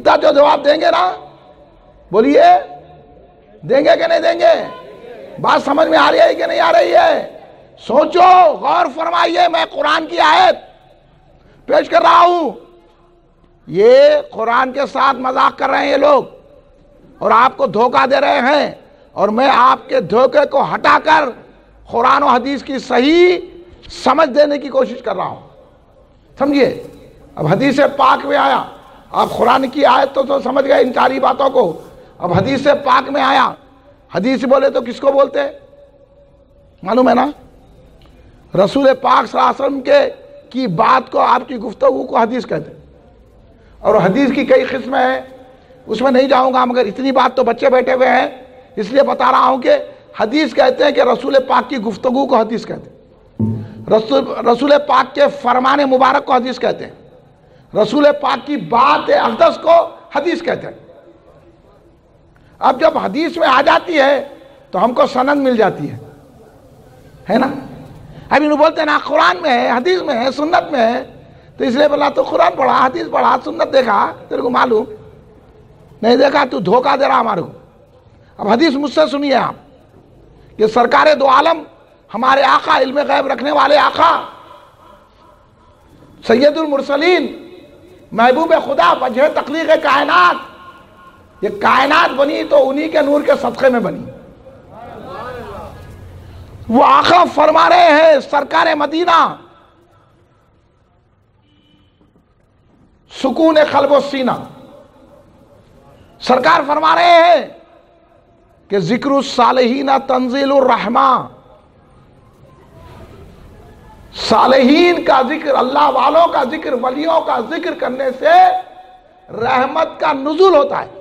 جو جواب دیں گے نا، بولیے دیں گے کہ نہیں دیں گے؟ بات سمجھ میں آ رہی ہے کہ نہیں آ رہی ہے؟ سوچو، غور فرمائیے. میں قرآن کی آیت پیش کر رہا ہوں. یہ قرآن کے ساتھ مذاق کر رہے ہیں یہ لوگ، اور آپ کو دھوکہ دے رہے ہیں، اور میں آپ کے دھوکے کو ہٹا کر قرآن و حدیث کی صحیح سمجھ دینے کی کوشش کر رہا ہوں. سمجھیے. اب حدیث پاک میں آیا، آپ قرآن کی آیت تو سمجھ گئے ان ساری باتوں کو. اب حدیث پاک میں آیا. حدیث بولے تو کس کو بولتے ہیں؟ معلوم ہے نا؟ رسول پاک صلی اللہ علیہ وسلم کی بات کو، آپ کی گفتگو کو حدیث کہتے ہیں. اور حدیث کی کئی قسمیں ہیں، اس میں نہیں جاؤں گا، مگر اتنی بات تو بچے بیٹھے ہوئے ہیں اس لیے بتا رہا ہوں کہ حدیث کہتے ہیں کہ رسول پاک کی گفتگو کو حدیث کہتے ہیں. رسول پاک کے فرمان مبارک کو حدیث کہتے ہیں. رسول پاک کی بات اقدس کو حدیث کہتے ہیں. اب جب حدیث میں آ جاتی ہے تو ہم کو سند مل جاتی ہے نا؟ اب انہوں بولتے ہیں نا قرآن میں ہے، حدیث میں ہے، سنت میں ہے، تو اس لیے بولا تو قرآن پڑھا، حدیث پڑھا، سنت دیکھا، تیرے کو معلوم نہیں دیکھا تو دھوکہ دے رہا ہمارے کو. اب حدیث مجھ سے سنیے آپ کہ سرکار دو عالم، ہمارے آقا، علم غیب رکھنے والے آقا، سید المرسلین، محبوب خدا، وجہ تخلیق کائنات، یہ کائنات بنی تو انہی کے نور کے صدقے میں بنی. وہ آقا فرما رہے ہیں، سرکار مدینہ، سکون قلب و سینہ، سرکار فرما رہے ہیں کہ ذکر الصالحین تنزیل الرحمہ. صالحین کا ذکر، اللہ والوں کا ذکر، ولیوں کا ذکر کرنے سے رحمت کا نزول ہوتا ہے،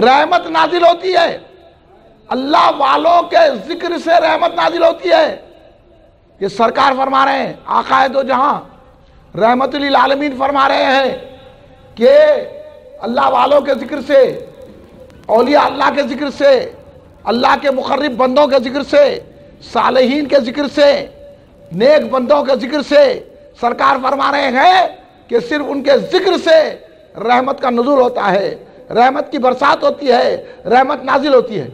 رحمت نازل ہوتی ہے. اللہ والوں کے ذکر سے رحمت نازل ہوتی ہے. یہ سرکار فرما رہے ہیں، آقا دو جہاں رحمت للعالمین فرما رہے ہیں کہ اللہ والوں کے ذکر سے، اولیاء اللہ کے ذکر سے، اللہ کے مقرب بندوں کے ذکر سے، صالحین کے ذکر سے، نیک بندوں کے ذکر سے، سرکار فرما رہے ہیں کہ صرف ان کے ذکر سے رحمت کا نزول ہوتا ہے، رحمت کی برسات ہوتی ہے، رحمت نازل ہوتی ہے.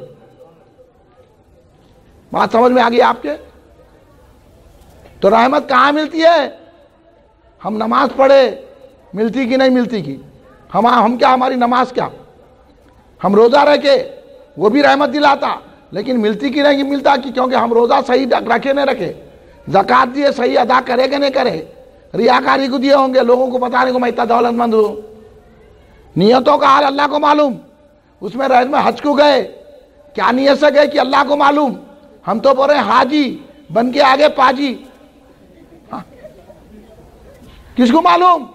بات سمجھ میں آ گئی آپ کے؟ تو رحمت کہاں ملتی ہے؟ ہم نماز پڑھے، ملتی کی نہیں ملتی کی؟ ہم کیا، ہماری نماز کیا؟ ہم روزہ رہ کے، وہ بھی رحمت دلاتا، لیکن ملتی کی نہیں ملتا کی؟ کیونکہ ہم روزہ صحیح رکھے نہیں رکھے، زکوٰۃ دیے صحیح ادا کرے کہ نہیں کرے، ریاکاری کو دیے ہوں گے، لوگوں کو بتانے کو میں اتنا دولت مند ہوں. نیتوں کا حال اللہ کو معلوم. اس میں رہ میں حج کو گئے، کیا نیت سے گئے کہ اللہ کو معلوم. ہم تو بول رہے ہیں حاجی بن کے آگے پاجی، کس کو معلوم؟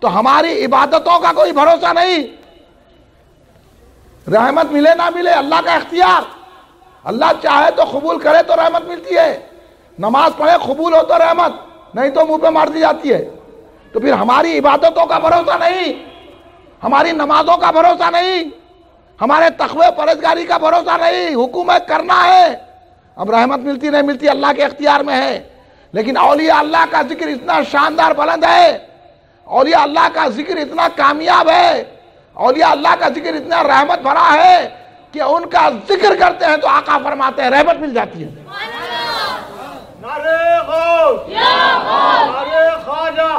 تو ہماری عبادتوں کا کوئی بھروسہ نہیں. رحمت ملے نہ ملے اللہ کا اختیار. اللہ چاہے تو قبول کرے تو رحمت ملتی ہے. نماز پڑھے قبول ہو تو رحمت، نہیں تو منہ پہ مار دی جاتی ہے. تو پھر ہماری عبادتوں کا بھروسہ نہیں، ہماری نمازوں کا بھروسہ نہیں، ہمارے تقوی پرہیزگاری کا بھروسہ نہیں. حکومت کرنا ہے، اب رحمت ملتی نہیں ملتی اللہ کے اختیار میں ہے. لیکن اولیاء اللہ کا ذکر اتنا شاندار بلند ہے، اولیاء اللہ کا ذکر اتنا کامیاب ہے، اولیاء اللہ کا ذکر اتنا رحمت بھرا ہے کہ ان کا ذکر کرتے ہیں تو آقا فرماتے ہیں رحمت مل جاتی ہے. نعرہ غوث، نعرہ خواجہ،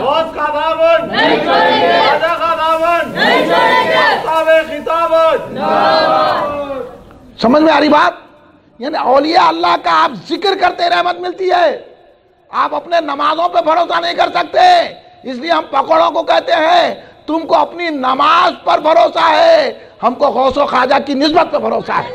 غوث کا دامن نہیں چھوڑیں گے، خواجہ کا دامن نہیں چھوڑیں گے، خطابت. سمجھ میں آ رہی بات؟ یعنی اولیاء اللہ کا آپ ذکر کرتے رحمت ملتی ہے. آپ اپنے نمازوں پہ بھروسہ نہیں کر سکتے، اس لیے ہم پکوڑوں کو کہتے ہیں تم کو اپنی نماز پر بھروسہ ہے، ہم کو غوث و خواجہ کی نسبت پہ بھروسہ ہے.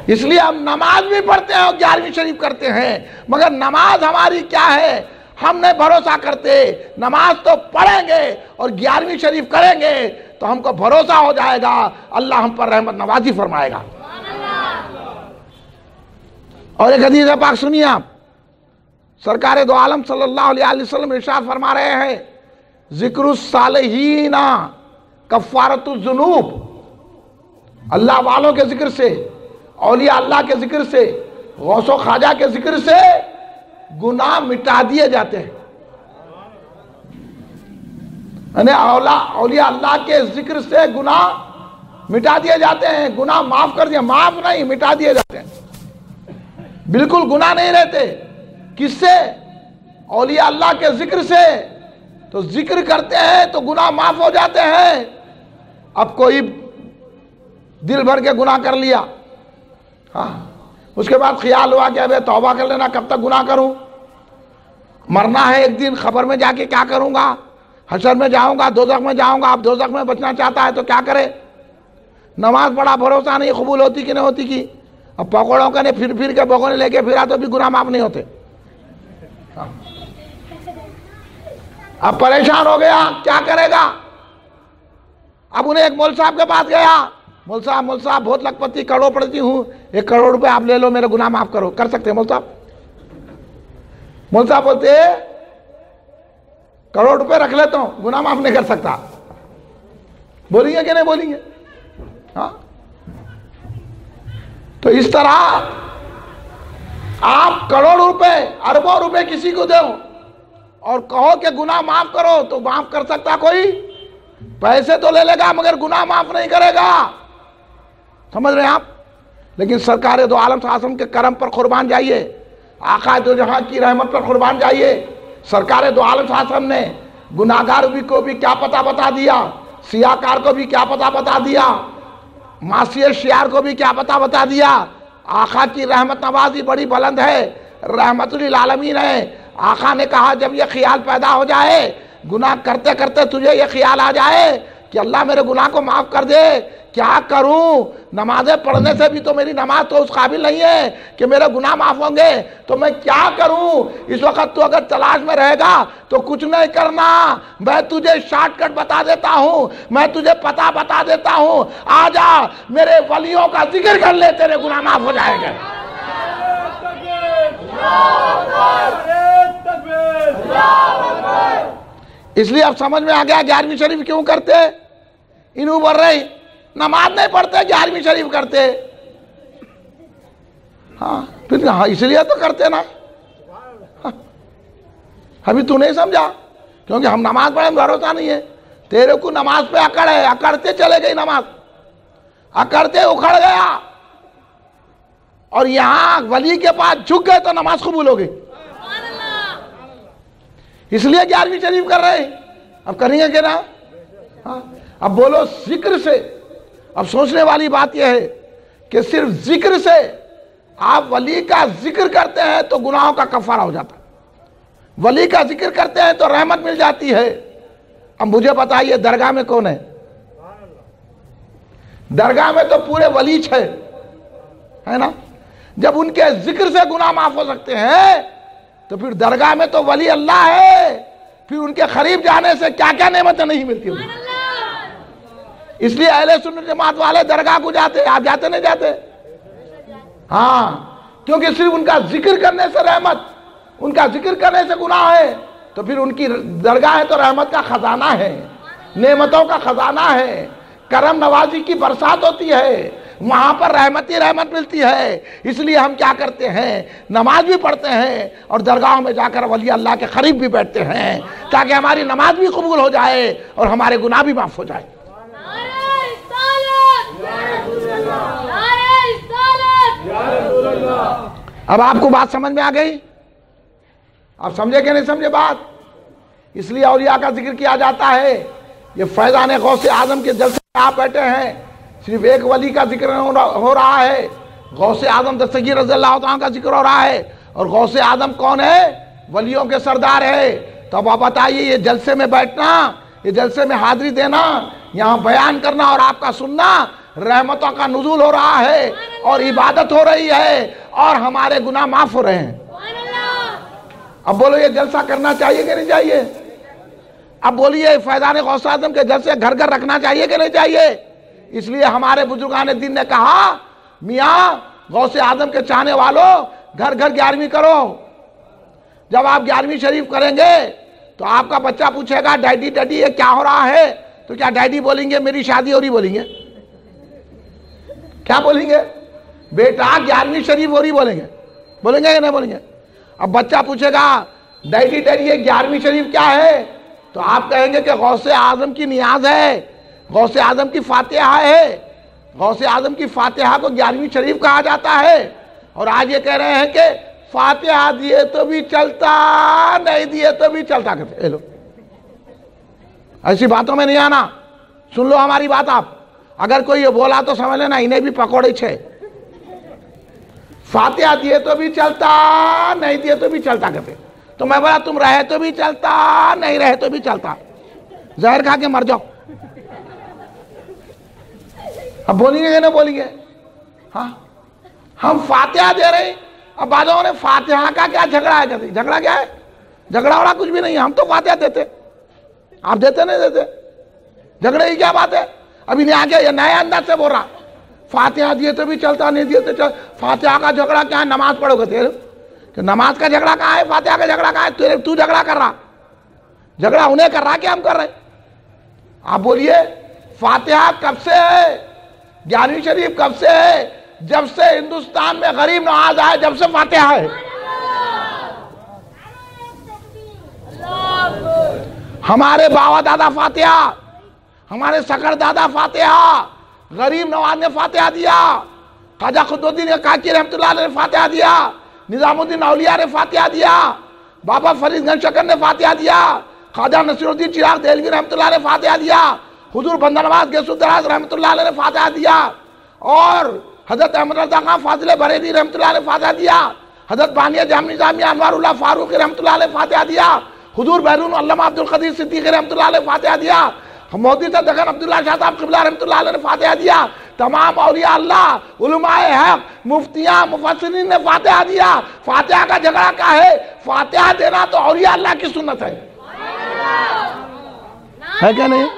اس لیے ہم نماز بھی پڑھتے ہیں اور 11ویں شریف کرتے ہیں، مگر نماز ہماری کیا ہے؟ ہم نہیں بھروسہ کرتے. نماز تو پڑھیں گے اور 11ویں شریف کریں گے تو ہم کو بھروسہ ہو جائے گا، اللہ ہم پر رحمت نوازی فرمائے گا. اور ایک حدیث پاک سنیے آپ، سرکار دو عالم صلی اللہ علیہ وسلم ارشاد فرما رہے ہیں، ذکر الصالحین کفارۃ الذنوب. اللہ والوں کے ذکر سے، اولیاء اللہ کے ذکر سے، غوث و خواجہ کے ذکر سے گناہ مٹا دیے جاتے ہیں. یعنی اولیاء اللہ کے ذکر سے گناہ مٹا دیے جاتے ہیں. گناہ معاف کر دیا، معاف نہیں، مٹا دیے جاتے ہیں. بالکل گناہ نہیں رہتے. کس سے؟ اولیاء اللہ کے ذکر سے. تو ذکر کرتے ہیں تو گناہ معاف ہو جاتے ہیں. اب کوئی دل بھر کے گناہ کر لیا، ہاں، اس کے بعد خیال ہوا کہ ابے توبہ کر لینا، کب تک گناہ کروں، مرنا ہے ایک دن، خبر میں جا کے کیا کروں گا، حشر میں جاؤں گا، دوزخ میں جاؤں گا. اب دوزخ میں بچنا چاہتا ہے تو کیا کرے؟ نماز پڑھا، بھروسہ نہیں قبول ہوتی کہ نہیں ہوتی کی. اب پکوڑوں کا نہیں پھر پھر کے بھگونے لے کے پھرا تو بھی گناہ معاف نہیں ہوتے. اب پریشان ہو گیا، کیا کرے گا؟ اب انہیں ایک مول صاحب کے پاس گیا. مول صاحب بہت لکھپتی، کروڑ پڑتی ہوں، 1 کروڑ روپے آپ لے لو، میرے گناہ معاف کرو. کر سکتے ہیں مول صاحب؟ مول صاحب بولتے کروڑ روپے رکھ لیتا ہوں، گناہ معاف نہیں کر سکتا. بولیں گے کہ نہیں بولیں گے؟ ہاں. تو اس طرح آپ کروڑ روپے، اربوں روپے کسی کو دو اور کہو کہ گناہ معاف کرو، تو معاف کر سکتا کوئی؟ پیسے تو لے لے گا مگر گناہ معاف نہیں کرے گا. سمجھ رہے ہیں آپ؟ لیکن سرکار دو عالم صلی اللہ علیہ وسلم کے کرم پر قربان جائیے، آقا دو جہاں کی رحمت پر قربان جائیے. سرکار دو عالم صلی اللہ علیہ وسلم نے گناہگار کو بھی کیا پتہ بتا دیا، سیاہکار کو بھی کیا پتہ بتا دیا، معصیت شیار کو بھی کیا پتہ بتا دیا. آقا کی رحمت نوازی بڑی بلند ہے، رحمت للعالمین ہے. آقا نے کہا جب یہ خیال پیدا ہو جائے، گناہ کرتے کرتے تجھے یہ خیال آ جائے کہ اللہ میرے گناہ کو معاف کر دے، کیا کروں؟ نمازیں پڑھنے سے بھی تو میری نماز تو اس قابل نہیں ہے کہ میرے گناہ معاف ہوں گے، تو میں کیا کروں؟ اس وقت تو اگر تلاش میں رہے گا تو کچھ نہیں کرنا، میں تجھے شارٹ کٹ بتا دیتا ہوں، میں تجھے پتہ بتا دیتا ہوں. آ جا میرے ولیوں کا ذکر کر لے، تیرے گناہ معاف ہو جائیں گے. اس لیے اب سمجھ میں آ گیا 11ویں شریف کیوں کرتے. انہوں بول رہے نماز نہیں پڑھتے، 11ویں شریف کرتے. ہاں پھر ہاں اس لیے تو کرتے نا. ابھی تو نہیں سمجھا، کیونکہ ہم نماز پڑھیں بھروسہ نہیں ہے. تیرے کو نماز پہ اکڑ ہے، اکڑتے چلے گئی نماز، اکڑتے اکھڑ گیا، اور یہاں ولی کے پاس جھک گئے تو نماز قبول ہو گئی. اس لیے 11ویں شریف کر رہے ہیں. اب کریں گے کہ نا؟ ہاں. اب بولو ذکر سے. اب سوچنے والی بات یہ ہے کہ صرف ذکر سے آپ ولی کا ذکر کرتے ہیں تو گناہوں کا کفارہ ہو جاتا ہے، ولی کا ذکر کرتے ہیں تو رحمت مل جاتی ہے. اب مجھے بتائیے درگاہ میں کون ہے؟ درگاہ میں تو پورے ولی ہے نا. جب ان کے ذکر سے گناہ معاف ہو سکتے ہیں تو پھر درگاہ میں تو ولی اللہ ہے، پھر ان کے قریب جانے سے کیا کیا نعمتیں نہیں ملتی ہوئی. اس لیے اہل سنت جماعت والے درگاہ کو جاتے. آپ جاتے نہیں جاتے؟ ہاں، کیونکہ صرف ان کا ذکر کرنے سے رحمت، ان کا ذکر کرنے سے گناہ ہے، تو پھر ان کی درگاہ ہے تو رحمت کا خزانہ ہے، نعمتوں کا خزانہ ہے، کرم نوازی کی برسات ہوتی ہے، وہاں پر رحمت ہی رحمت ملتی ہے. اس لیے ہم کیا کرتے ہیں؟ نماز بھی پڑھتے ہیں اور درگاہوں میں جا کر ولی اللہ کے قریب بھی بیٹھتے ہیں تاکہ ہماری نماز بھی قبول ہو جائے اور ہمارے گناہ بھی معاف ہو جائے. اب آپ کو بات سمجھ میں آ گئی؟ آپ سمجھے کہ نہیں سمجھے بات؟ اس لیے اولیاء کا ذکر کیا جاتا ہے. یہ فیضان غوث اعظم کے جلسے میں آپ بیٹھے ہیں، صرف ایک ولی کا ذکر ہو رہا ہے. غوث اعظم دستگیر رضی اللہ عنہ کا ذکر ہو رہا ہے. اور غوث اعظم کون ہے؟ ولیوں کے سردار ہے. تو اب آپ بتائیے، یہ جلسے میں بیٹھنا، یہ جلسے میں حاضری دینا، یہاں بیان کرنا اور آپ کا سننا، رحمتوں کا نزول ہو رہا ہے اور عبادت ہو رہی ہے اور ہمارے گناہ معاف ہو رہے ہیں. اب بولو یہ جلسہ کرنا چاہیے کہ نہیں چاہیے؟ اب بولیے فیضان غوث اعظم کے جلسے گھر گھر رکھنا چاہیے کہ نہیں چاہیے؟ اس لیے ہمارے بزرگان دین نے کہا میاں غوث اعظم کے چاہنے والوں گھر گھر 11ویں کرو. جب آپ 11ویں شریف کریں گے تو آپ کا بچہ پوچھے گا ڈیڈی ڈیڈی یہ کیا ہو رہا ہے؟ تو کیا ڈیڈی بولیں گے میری شادی ہو رہی بولیں گے؟ کیا بولیں گے؟ بیٹا 11ویں شریف ہو رہی بولیں گے. بولیں گے کہ نہیں بولیں گے؟ اب بچہ پوچھے گا ڈیڈی یہ 11ویں شریف کیا ہے؟ تو آپ کہیں گے کہ غوث اعظم کی نیاز ہے، غوث اعظم کی فاتحہ ہے، غوث اعظم کی فاتحہ کو 11ویں شریف کہا جاتا ہے۔ اور آج یہ کہہ رہے ہیں کہ فاتحہ دیے تو بھی چلتا، نہیں دیے تو بھی چلتا کہتے لو۔ ایسی باتوں میں نہیں آنا، سن لو ہماری بات آپ۔ اگر کوئی یہ بولا تو سمجھ لینا انہیں بھی پکوڑے چھے۔ فاتحہ دیے تو بھی چلتا، نہیں دیے تو بھی چلتا کہتے۔ تو میں بولا تم رہے تو بھی چلتا، نہیں رہے تو بھی چلتا، زہر کھا کے مر جاؤ۔ اب بولیں گے کہ نہیں بولیں گے؟ ہاں ہم فاتحہ دے رہے ہیں، اب بعضوں نے فاتحہ کا کیا جھگڑا ہے کہتے؟ جھگڑا کیا ہے؟ جھگڑا وڑا کچھ بھی نہیں ہے، ہم تو فاتحہ دیتے، آپ دیتے نہیں دیتے؟ جھگڑے کی کیا بات ہے؟ ابھی نہیں آگے یہ نئے انداز سے بول رہا فاتحہ دیے تو بھی چلتا، نہیں دیے تو چلتا۔ فاتحہ کا جھگڑا کیا ہے؟ نماز پڑھو گے کہ نماز کا جھگڑا کہاں ہے؟ فاتحہ کا جھگڑا کہاں ہے؟ تو جھگڑا کر رہا، جھگڑا انہیں کر رہا کہ ہم کر رہے ہیں؟ آپ بولیے فاتحہ کب سے ہے؟ 11ویں شریف کب سے ہے؟ جب سے ہندوستان میں غریب نواز آئے جب سے فاتحہ ہے۔ ہمارے باوا دادا فاتحہ، ہمارے سکر دادا فاتحہ، غریب نواز نے فاتحہ دیا، خواجہ قطب کاکی رحمت اللہ علیہ نے فاتحہ دیا، نظام الدین اولیاء نے فاتحہ دیا، بابا فرید گنج شکر نے فاتحہ دیا، خواجہ نصیر الدین چراغ دہلوی رحمت اللہ نے فاتحہ دیا، حضور بندہ نواز گیس الدراز رحمت اللہ علیہ نے فاتحہ دیا، اور حضرت احمد رضا خان فاضل بریلوی رحمت اللہ علیہ فاتحہ دیا، حضرت بانیہ جامع نظامیہ انوار اللہ فاروقی رحمت اللہ علیہ فاتحہ دیا، حضور بیرون علامہ عبدالقدیر صدیقی رحمت اللہ علیہ فاتحہ دیا، مودی سے دکن عبداللہ شاہ صاحب قبلہ رحمت اللہ علیہ نے فاتحہ دیا، تمام اولیاء اللہ، علماء حق، مفتیاں، مفسرین نے فاتحہ دیا۔ فاتحہ کا جھگڑا کیا ہے؟ فاتحہ دینا تو اولیاء اللہ کی سنت ہے کہ نہیں؟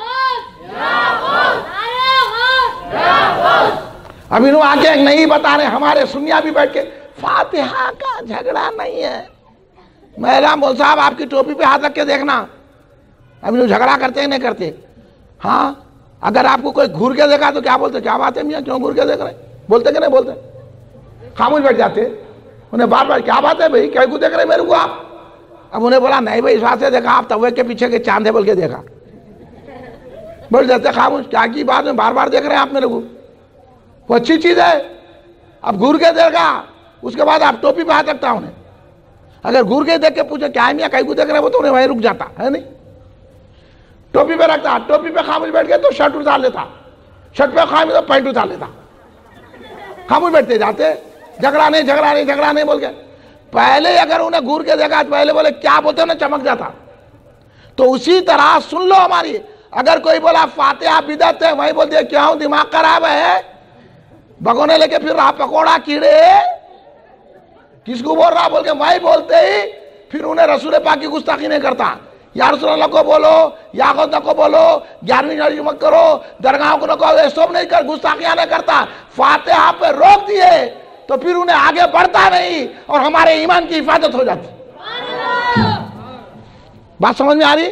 ابھی انہوں آگے ایک نہیں بتا رہے، ہمارے سنیاں بھی بیٹھ کے فاتحہ کا جھگڑا نہیں ہے۔ میرا مول صاحب آپ کی ٹوپی پہ ہاتھ رکھ کے دیکھنا، ابھی انہوں جھگڑا کرتے ہیں نہیں کرتے؟ ہاں اگر آپ کو کوئی گھور کے دیکھا تو کیا بولتے؟ کیا بات ہے میاں کیوں گھور کے دیکھ رہے؟ بولتے کہ نہیں بولتے؟ خاموش بیٹھ جاتے، انہیں بار بار کیا بات ہے بھائی کیا کو دیکھ رہے میرے کو آپ؟ اب انہیں بولا نہیں بھائی اس بات سے دیکھا، آپ توے کے پیچھے کے چاند ہے بول کے دیکھا، بول جاتے خاموش، کیا کی بات ہے بار بار دیکھ رہے ہیں آپ میرے کو؟ وہ اچھی چیز ہے، اب گھور کے دیکھا اس کے بعد آپ ٹوپی پہ ہاتھ رکھتا انہیں، اگر گھور کے دیکھ کے پوچھے کیا ہے میاں کہیں کو دیکھ رہے وہ تو انہیں وہیں رک جاتا ہے نہیں، ٹوپی پہ رکھتا، ٹوپی پہ خاموش بیٹھ کے تو شرٹ اتار لیتا، شرٹ پہ خاموش تو پینٹ اتار لیتا، خاموش بیٹھتے جاتے، جھگڑا نہیں جھگڑا نہیں جھگڑا نہیں بول کے۔ پہلے اگر انہیں گھور کے دیکھا پہلے بولے کیا بولتے انہیں چمک جاتا۔ تو اسی طرح سن لو ہماری، اگر کوئی بولا فاتحہ بدعت ہے وہی بول دیا کیوں دماغ خراب ہے، بھگونے لے کے پھر رہا پکوڑا کیڑے، کس کو بول رہا بول کے وہی بولتے ہی پھر انہیں رسول پاک کی گستاخی نہیں کرتا۔ یا رسول اللہ کو بولو، یا غوث کو بولو، 11ویں شریف مت کرو، درگاہوں کو نہ کہو، یہ سب نہیں کر، گستاخیاں نہیں کرتا، فاتحہ پہ روک دیے تو پھر انہیں آگے بڑھتا نہیں اور ہمارے ایمان کی حفاظت ہو جاتی۔ بات سمجھ میں آ رہی؟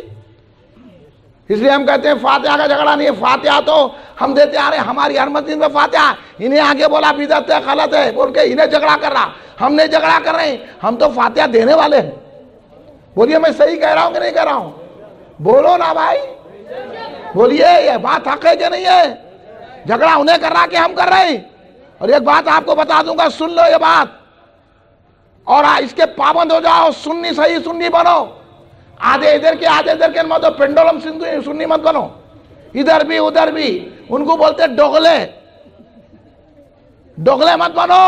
اس لیے ہم کہتے ہیں فاتحہ کا جھگڑا نہیں ہے، فاتحہ تو ہم دیتے آ رہے ہیں، ہماری ہر مسجد میں فاتحہ، انہیں آگے بولا بدعت ہے غلط ہے بول کے انہیں جھگڑا کر رہا، ہم نہیں جھگڑا کر رہے ہیں، ہم تو فاتحہ دینے والے ہیں۔ بولیے میں صحیح کہہ رہا ہوں کہ نہیں کہہ رہا ہوں؟ بولو نا بھائی، بولیے یہ بات حق ہے کہ نہیں ہے؟ جھگڑا انہیں کر رہا کہ ہم کر رہے ہیں؟ اور ایک بات آپ کو بتا دوں گا، سن لو یہ بات اور اس کے پابند ہو جاؤ، سنی صحیح سنی بنو، آدھے ادھر کے آدھے ادھر کے مت پینڈولم سنی مت بنو، ادھر بھی ادھر بھی، ان کو بولتے ڈوغلے، ڈوغلے مت بنو،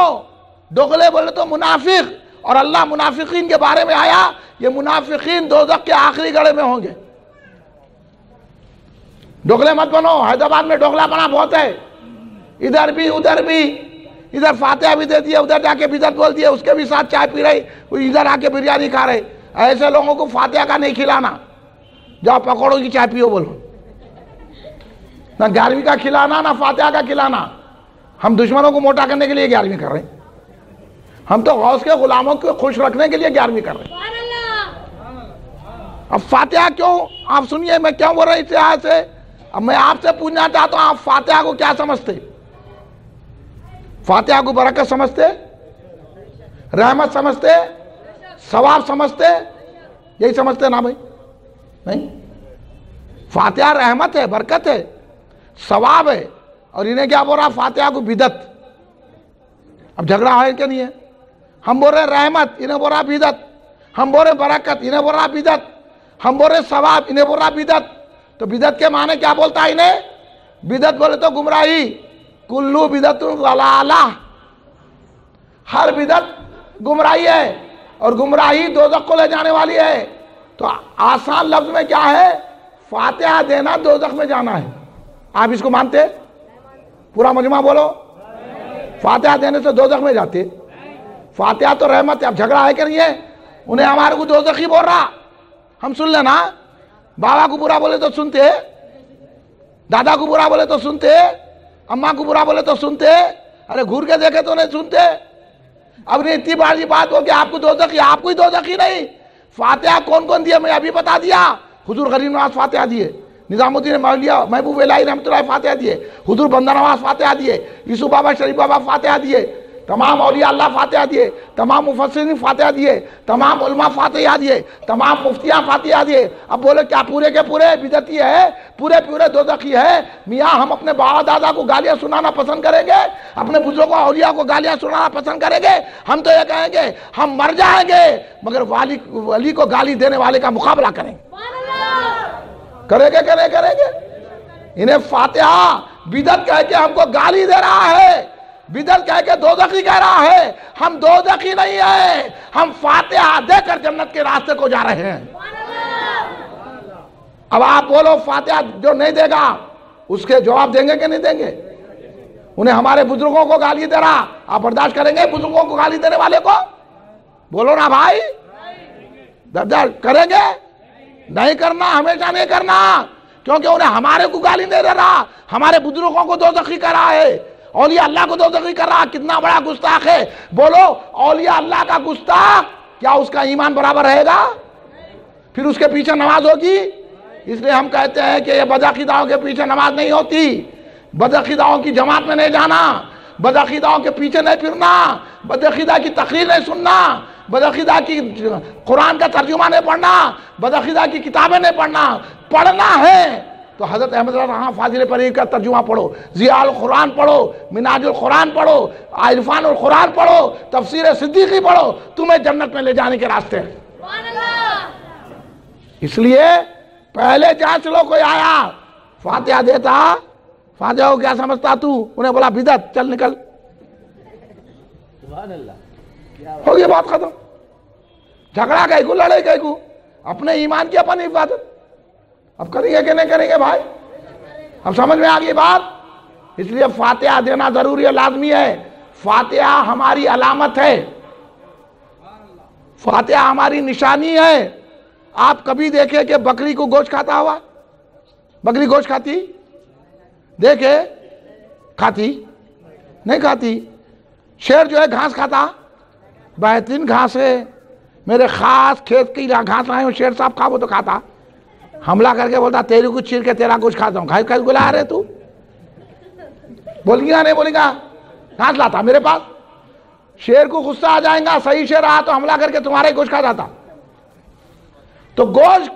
ڈوغلے بولے تو منافق، اور اللہ منافقین کے بارے میں آیا یہ منافقین دوزخ کے آخری گڑھے میں ہوں گے۔ ڈوغلے مت بنو، حیدرآباد میں ڈوغلا بنا بہت ہے، ادھر بھی ادھر بھی، ادھر فاتحہ بھی دے دیا، ادھر جا کے بدعت بول دیا، اس کے بھی ساتھ چائے پی رہی، ادھر آ کے بریانی کھا رہے، ایسے لوگوں کو فاتحہ کا نہیں کھلانا، جاؤ پکوڑوں کی چائے پیو بولو، نہ 11ویں کا کھلانا نہ فاتحہ کا کھلانا، ہم دشمنوں کو موٹا کرنے کے لیے 11ویں کر رہے ہیں، ہم تو غوث کے غلاموں کو خوش رکھنے کے لیے 11ویں کر رہے ہیں۔ اب فاتحہ کیوں آپ سنیے میں کیوں بول رہا ہوں اتحاد سے، اب میں آپ سے پوچھنا چاہتا ہوں آپ فاتحہ کو کیا سمجھتے؟ فاتحہ کو برکت سمجھتے؟ رحمت سمجھتے، ثواب سمجھتے، یہی سمجھتے نا بھائی؟ نہیں، فاتحہ رحمت ہے، برکت ہے، ثواب ہے، اور انہیں کیا بول رہا فاتحہ کو بدعت۔ اب جھگڑا ہے کہ نہیں ہے؟ ہم بول رہے رحمت، انہیں بول رہا بدعت، ہم بول رہے برکت، انہیں بول رہا بدعت، ہم بول رہے ثواب، انہیں بول رہا بدعت۔ تو بدعت کے معنی کیا بولتا ہے انہیں؟ بدعت بولے تو گمراہی، کلو بدعت ضلالہ، ہر بدعت گمراہی ہے، اور گمراہی دوزخ کو لے جانے والی ہے۔ تو آسان لفظ میں کیا ہے؟ فاتحہ دینا دوزخ میں جانا ہے۔ آپ اس کو مانتے؟ پورا مجمع بولو، فاتحہ دینے سے دوزخ میں جاتے؟ فاتحہ تو رحمت ہے۔ اب جھگڑا ہے کہ نہیں ہے؟ انہیں ہمارے کو دوزخی بول رہا، ہم سن لینا، بابا کو برا بولے تو سنتے، دادا کو برا بولے تو سنتے، اماں کو برا بولے تو سنتے، ارے گھور کے دیکھے تو نہیں سنتے۔ اب نے اتنی بڑی بات ہو کہ آپ کو دوزخی، آپ کو ہی دوزخی نہیں۔ فاتحہ کون کون دیے میں ابھی بتا دیا۔ حضور غریب نواز فاتحہ دیے، نظام الدین مولوی محبوب الہی رحمۃ اللہ فاتحہ دیے، حضور بندہ نواز فاتحہ دیے، یوسف بابا شریف بابا فاتحہ دیے، تمام اولیاء اللہ فاتحہ دیے، تمام مفسرین فاتحہ دیے، تمام علماء فاتحہ دیے، تمام مفتیاں فاتحہ دیے۔ اب بولے کیا پورے کے پورے بدعتی ہے، پورے دوزخی ہے؟ میاں ہم اپنے بابا دادا کو گالیاں سنانا پسند کریں گے؟ اپنے بزرگوں اولیاء کو گالیاں سنانا پسند کریں گے؟ ہم تو یہ کہیں گے ہم مر جائیں گے مگر ولی کو گالی دینے والے کا مقابلہ کریں گے۔ کریں گے کہ نہیں کریں گے؟ انہیں فاتحہ بدعت کہہ کے ہم کو گالی دے رہا ہے، بدعت کہہ کے دوزخی کہہ رہا ہے۔ ہم دوزخی نہیں ہیں، ہم فاتحہ دے کر جنت کے راستے کو جا رہے ہیں۔ اب آپ بولو فاتحہ جو نہیں دے گا اس کے جواب دیں گے کہ نہیں دیں گے؟ انہیں ہمارے بزرگوں کو گالی دے رہا، آپ برداشت کریں گے بزرگوں کو گالی دینے والے کو؟ بولو نا بھائی، برداشت کریں گے؟ نہیں کرنا، ہمیشہ نہیں کرنا، کیونکہ انہیں ہمارے کو گالی نہیں دے رہا، ہمارے بزرگوں کو دوزخی کر رہا ہے، اولیاء اللہ کو دوزخی کر رہا۔ کتنا بڑا گستاخ ہے! بولو اولیاء اللہ کا گستاخ، کیا اس کا ایمان برابر رہے گا؟ پھر اس کے پیچھے نماز ہوگی؟ اس لیے ہم کہتے ہیں کہ یہ بدعقیداؤں کے پیچھے نماز نہیں ہوتی، بدعقیداؤں کی جماعت میں نہیں جانا، بدعقیداؤں کے پیچھے نہیں پھرنا، بدعقیدہ کی تقریر نہیں سننا، بدعقیدہ کی قرآن کا ترجمہ نہیں پڑھنا، بدعقیدہ کی کتابیں نہیں پڑھنا۔ پڑھنا ہے تو حضرت احمد رضا فاضل پریر کا ترجمہ پڑھو، ضیاء القرآن پڑھو، منہاج القرآن پڑھو، عرفان القرآن پڑھو، تفسیر صدیقی پڑھو، تمہیں جنت میں لے جانے کے راستے ہیں۔ اس لیے پہلے جانچ لو، کوئی آیا فاتحہ دیتا، فاتحہ کو کیا سمجھتا تو؟ انہیں بولا بدعت، چل نکل، ہو گئی بات ختم۔ جھگڑا کہیں کو، لڑائی کہیں کو، اپنے ایمان کی اپنی حفاظت۔ اب کریں گے کہ نہیں کریں گے بھائی؟ اب سمجھ میں آ گئی بات؟ اس لیے فاتحہ دینا ضروری ہے، لازمی ہے۔ فاتحہ ہماری علامت ہے، فاتحہ ہماری نشانی ہے۔ آپ کبھی دیکھیں کہ بکری کو گوشت کھاتا ہوا؟ بکری گوشت کھاتی؟ دیکھے کھاتی؟ نہیں کھاتی۔ شیر جو ہے گھاس کھاتا؟ بہترین گھاس ہے، میرے خاص کھیت کی گھاس لائے ہوں، شیر صاحب کھاؤ تو کھاتا۔ حملہ کر کے بولتا تیری کو چیر کے تیرا کچھ کھاتا ہوں، گھاس گلا رہے تو بولیں گا نہیں بولیں گا؟ گھاس لاتا میرے پاس، شیر کو غصہ آ جائیں گا، صحیح شیر رہا تو حملہ کر کے تمہارے گوشت کھا جاتا۔ تو گوشت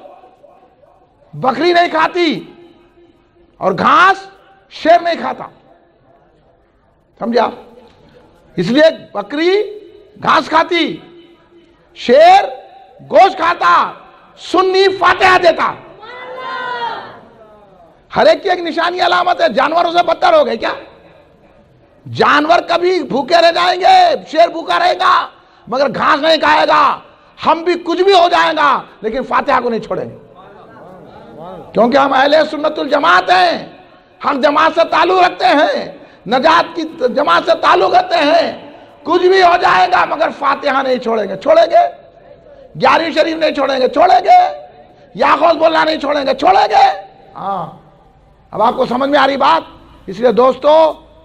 بکری نہیں کھاتی اور گھاس شیر نہیں کھاتا، سمجھا؟ اس لیے بکری گھاس کھاتی، شیر گوشت کھاتا، سنی فاتحہ دیتا۔ ہر ایک کی ایک نشانی علامت ہے۔ جانوروں سے بدتر ہو گئے کیا؟ جانور کبھی بھوکے رہ جائیں گے، شیر بھوکا رہے گا مگر گھاس نہیں کھائے گا۔ ہم بھی کچھ بھی ہو جائیں گا لیکن فاتحہ کو نہیں چھوڑیں گے، کیونکہ ہم اہل سنت الجماعت ہیں، ہم جماعت سے تعلق رکھتے ہیں، نجات کی جماعت سے تعلق رکھتے ہیں۔ کچھ بھی ہو جائے گا مگر فاتحہ نہیں چھوڑیں گے۔ چھوڑیں گے؟ 11ویں شریف نہیں چھوڑیں گے؟ چھوڑیں گے؟ یا غوث بولنا نہیں چھوڑیں گے؟ چھوڑیں گے؟ ہاں، اب آپ کو سمجھ میں آ رہی بات؟ اس لیے دوستو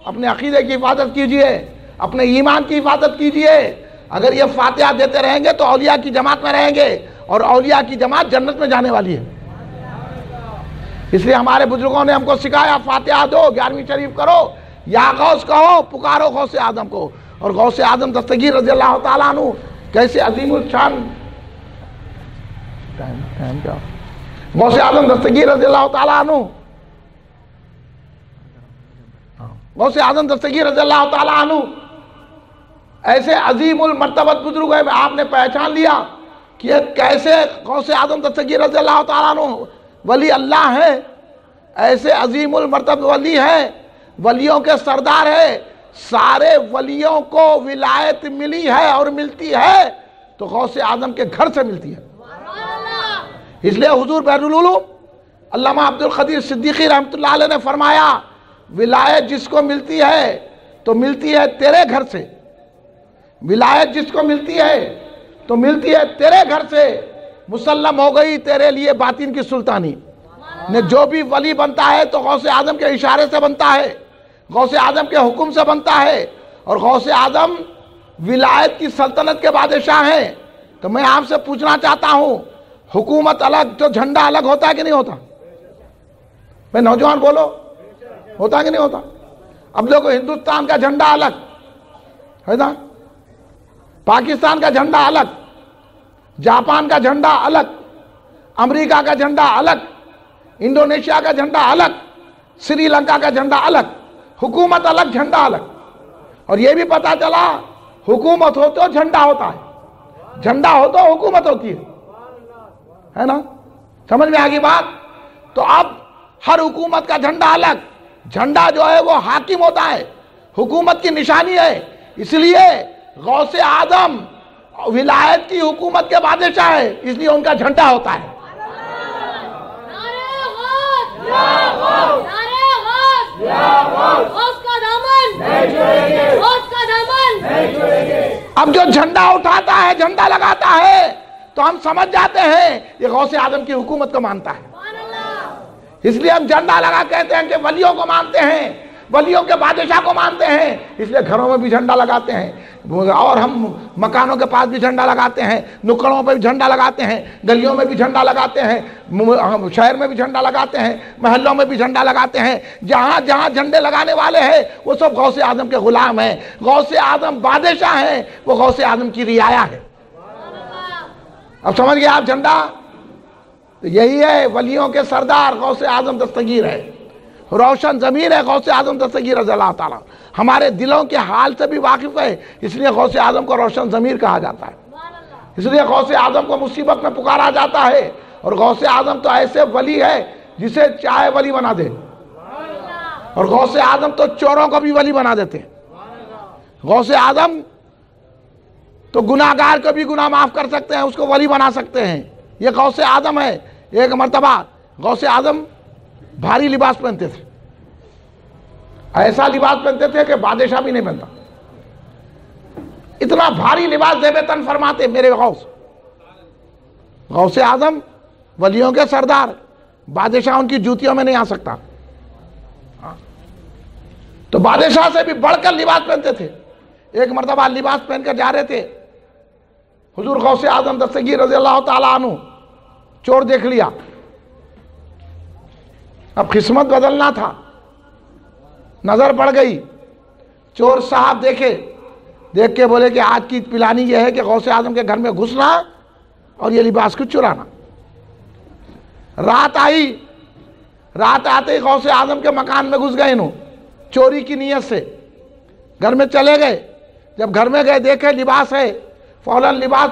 اپنے عقیدے کی حفاظت کیجئے، اپنے ایمان کی حفاظت کیجئے۔ اگر یہ فاتحہ دیتے رہیں گے تو اولیاء کی جماعت میں رہیں گے، اور اولیاء کی جماعت جنت میں جانے والی ہے۔ اس لیے ہمارے بزرگوں نے ہم کو سکھایا فاتحہ دو، 11ویں شریف کرو، یا غوث کہو، پکارو غوث اعظم کو، اور غوث اعظم دستگیر رضی اللہ تعالیٰ عنہ کیسے عظیم الشان غوث اعظم دستگیر رضی اللہ تعالیٰ عنہ غوث اعظم دستگیر رضی اللہ تعالیٰ عنہ ایسے عظیم المرتبت بزرگ ہے. آپ نے پہچان لیا کہ یہ کیسے غوث اعظم دستگیر رضی اللہ تعالیٰ عنہ ولی اللہ ہے, ایسے عظیم المرتبت ولی ہے, ولیوں کے سردار ہے. سارے ولیوں کو ولایت ملی ہے اور ملتی ہے تو غوث اعظم کے گھر سے ملتی ہے. اس لیے حضور بحر العلوم علامہ عبد القدیر صدیقی رحمۃ اللہ علیہ نے فرمایا ولایت جس کو ملتی ہے تو ملتی ہے تیرے گھر سے, ولایت جس کو ملتی ہے تو ملتی ہے تیرے گھر سے, مسلم ہو گئی تیرے لیے باطن کی سلطانی. نے جو بھی ولی بنتا ہے تو غوث اعظم کے اشارے سے بنتا ہے, غوث اعظم کے حکم سے بنتا ہے, اور غوث اعظم ولایت کی سلطنت کے بادشاہ ہیں. تو میں آپ سے پوچھنا چاہتا ہوں, حکومت الگ تو جھنڈا الگ ہوتا ہے کہ نہیں ہوتا؟ میں نوجوان بولو, ہوتا کہ نہیں ہوتا؟ اب دیکھو ہندوستان کا جھنڈا الگ ہے نا, پاکستان کا جھنڈا الگ, جاپان کا جھنڈا الگ, امریکہ کا جھنڈا الگ, انڈونیشیا کا جھنڈا الگ, سری لنکا کا جھنڈا الگ, حکومت الگ جھنڈا الگ. اور یہ بھی پتا چلا حکومت ہو تو جھنڈا ہوتا ہے, جھنڈا ہو تو حکومت ہوتی ہے نا. سمجھ میں آگی بات؟ تو اب ہر حکومت کا جھنڈا الگ, جھنڈا جو ہے وہ حاکم ہوتا ہے, حکومت کی نشانی ہے. اس لیے غوث اعظم ولایت کی حکومت کے بادشاہ ہے, اس لیے ان کا جھنڈا ہوتا ہے. اب جو جھنڈا اٹھاتا ہے, جھنڈا لگاتا ہے, تو ہم سمجھ جاتے ہیں یہ غوث اعظم کی حکومت کو مانتا ہے. اس لیے ہم جھنڈا لگا کہتے ہیں کہ ولیوں کو مانتے ہیں, ولیوں کے بادشاہ کو مانتے ہیں. اس لیے گھروں میں بھی جھنڈا لگاتے ہیں, اور ہم مکانوں کے پاس بھی جھنڈا لگاتے ہیں, نکڑوں پہ بھی جھنڈا لگاتے ہیں, گلیوں میں بھی جھنڈا لگاتے ہیں, شہر میں بھی جھنڈا لگاتے ہیں, محلوں میں بھی جھنڈا لگاتے ہیں. جہاں جہاں جھنڈے لگانے والے ہیں وہ سب غوث اعظم کے غلام ہیں. غوث اعظم بادشاہ ہیں, وہ غوث اعظم کی رعایا ہے. اب سمجھ گئے آپ جھنڈا؟ تو یہی ہے ولیوں کے سردار غوث اعظم دستگیر ہے, روشن ضمیر ہے غوث اعظم دستگیر رضی اللہ تعالیٰ. ہمارے دلوں کے حال سے بھی واقف ہے, اس لیے غوث اعظم کو روشن ضمیر کہا جاتا ہے. اس لیے غوث اعظم کو مصیبت میں پکارا جاتا ہے. اور غوث اعظم تو ایسے ولی ہے جسے چاہے ولی بنا دے, اور غوث اعظم تو چوروں کو بھی ولی بنا دیتے ہیں. غوث اعظم تو گناہگار کو بھی گناہ معاف کر سکتے ہیں, اس کو ولی بنا سکتے ہیں. یہ غوث اعظم ہے. ایک مرتبہ غوث اعظم بھاری لباس پہنتے تھے, ایسا لباس پہنتے تھے کہ بادشاہ بھی نہیں پہنتا. اتنا بھاری لباس زیب تن فرماتے میرے غوث اعظم ولیوں کے سردار, بادشاہ ان کی جوتیوں میں نہیں آ سکتا. تو بادشاہ سے بھی بڑھ کر لباس پہنتے تھے. ایک مرتبہ لباس پہن کر جا رہے تھے, حضور غوث اعظم دستگیر رضی اللہ تعالیٰ عنہ چور دیکھ لیا. اب قسمت بدلنا تھا, نظر پڑ گئی. چور صاحب دیکھے, دیکھ کے بولے کہ آج کی پلانی یہ ہے کہ غوث اعظم کے گھر میں گھسنا اور یہ لباس کو چرانا. رات آئی, رات آتے ہی غوث اعظم کے مکان میں گھس گئے انہوں چوری کی نیت سے. گھر میں چلے گئے, جب گھر میں گئے دیکھے لباس ہے, فوراً لباس